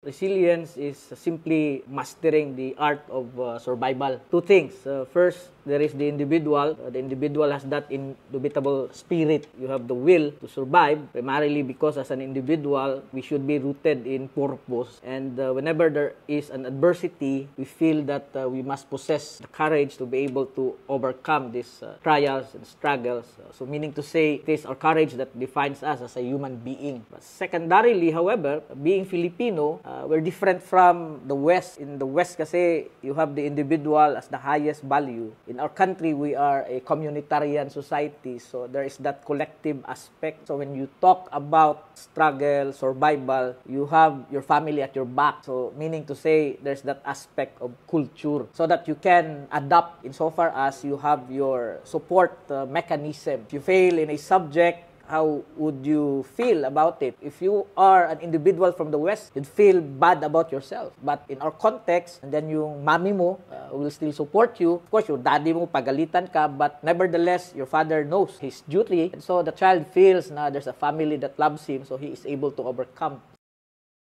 Resilience is simply mastering the art of survival. Two things. First, there is the individual. The individual has that indubitable spirit. You have the will to survive, primarily because as an individual, we should be rooted in purpose. And whenever there is an adversity, we feel that we must possess the courage to be able to overcome these trials and struggles. So meaning to say, it is our courage that defines us as a human being. But secondarily, however, being Filipino, we're different from the West. In the West kasi, you have the individual as the highest value. In our country, we are a communitarian society. So there is that collective aspect. So when you talk about struggle, survival, you have your family at your back. So meaning to say, there's that aspect of culture. So that you can adapt insofar as you have your support mechanism. If you fail in a subject, how would you feel about it? If you are an individual from the West, you'd feel bad about yourself. But in our context, and then yung mami mo will still support you. Of course, your daddy mo, pagalitan ka, but nevertheless, your father knows his duty. And so the child feels na there's a family that loves him, so he is able to overcome